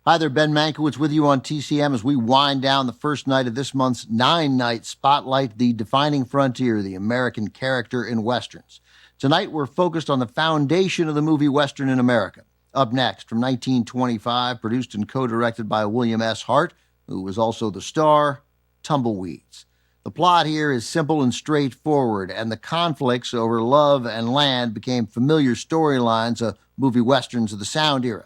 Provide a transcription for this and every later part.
Hi there, Ben Mankiewicz with you on TCM as we wind down the first night of this month's 9-night spotlight, The Defining Frontier, the American Character in Westerns. Tonight, we're focused on the foundation of the movie Western in America. Up next, from 1925, produced and co-directed by William S. Hart, who was also the star, Tumbleweeds. The plot here is simple and straightforward, and the conflicts over love and land became familiar storylines of movie westerns of the Sound era.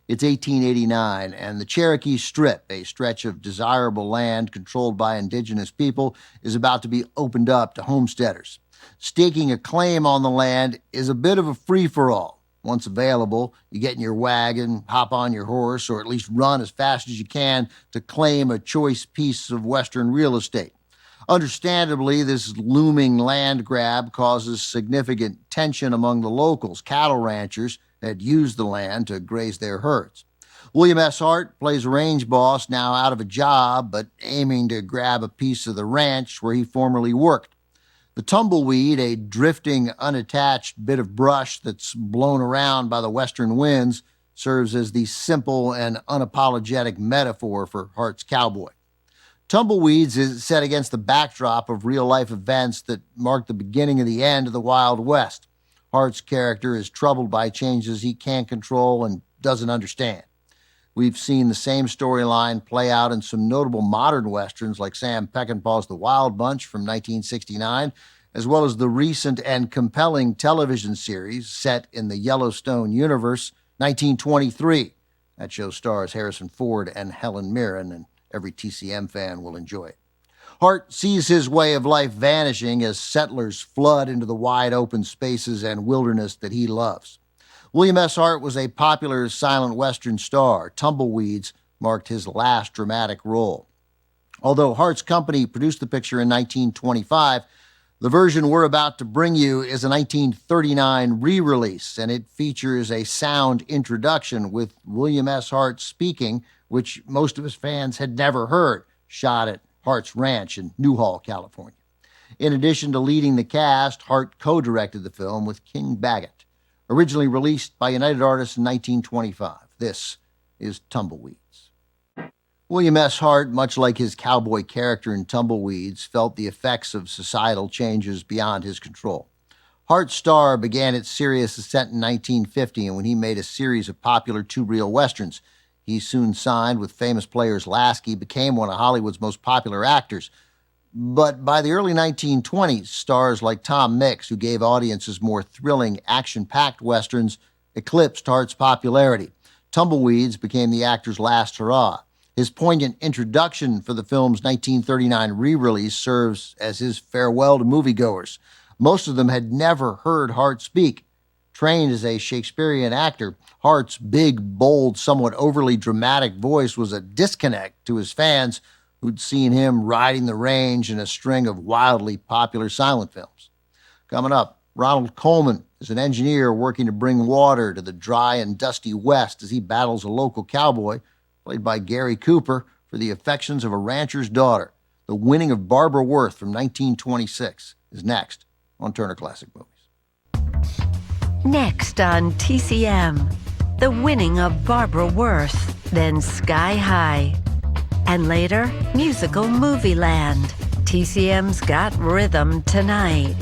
It's 1889, and the Cherokee Strip, a stretch of desirable land controlled by indigenous people, is about to be opened up to homesteaders. Staking a claim on the land is a bit of a free-for-all. Once available, you get in your wagon, hop on your horse, or at least run as fast as you can to claim a choice piece of Western real estate. Understandably, this looming land grab causes significant tension among the locals, cattle ranchers, had used the land to graze their herds. William S. Hart plays a range boss now out of a job, but aiming to grab a piece of the ranch where he formerly worked. The tumbleweed, a drifting, unattached bit of brush that's blown around by the western winds, serves as the simple and unapologetic metaphor for Hart's cowboy. Tumbleweeds is set against the backdrop of real-life events that mark the beginning of the end of the Wild West. Hart's character is troubled by changes he can't control and doesn't understand. We've seen the same storyline play out in some notable modern westerns like Sam Peckinpah's The Wild Bunch from 1969, as well as the recent and compelling television series set in the Yellowstone universe, 1923. That show stars Harrison Ford and Helen Mirren, and every TCM fan will enjoy it. Hart sees his way of life vanishing as settlers flood into the wide open spaces and wilderness that he loves. William S. Hart was a popular silent Western star. Tumbleweeds marked his last dramatic role. Although Hart's company produced the picture in 1925, the version we're about to bring you is a 1939 re-release, and it features a sound introduction with William S. Hart speaking, which most of his fans had never heard, shot at Hart's Ranch in Newhall, California. In addition to leading the cast, Hart co-directed the film with King Baggett. Originally released by United Artists in 1925, this is Tumbleweeds. William S. Hart, much like his cowboy character in Tumbleweeds, felt the effects of societal changes beyond his control. Hart's star began its serious ascent in 1950, and when he made a series of popular two-reel westerns. He soon signed with famous players Lasky, became one of Hollywood's most popular actors. But by the early 1920s, stars like Tom Mix, who gave audiences more thrilling, action-packed westerns, eclipsed Hart's popularity. Tumbleweeds became the actor's last hurrah. His poignant introduction for the film's 1939 re-release serves as his farewell to moviegoers. Most of them had never heard Hart speak. Trained as a Shakespearean actor, Hart's big, bold, somewhat overly dramatic voice was a disconnect to his fans who'd seen him riding the range in a string of wildly popular silent films. Coming up, Ronald Colman is an engineer working to bring water to the dry and dusty West as he battles a local cowboy, played by Gary Cooper, for the affections of a rancher's daughter. The Winning of Barbara Worth from 1926 is next on Turner Classic Movies. Next on TCM, The Winning of Barbara Worth, then Sky High. And later, musical Movie Land. TCM's got rhythm tonight.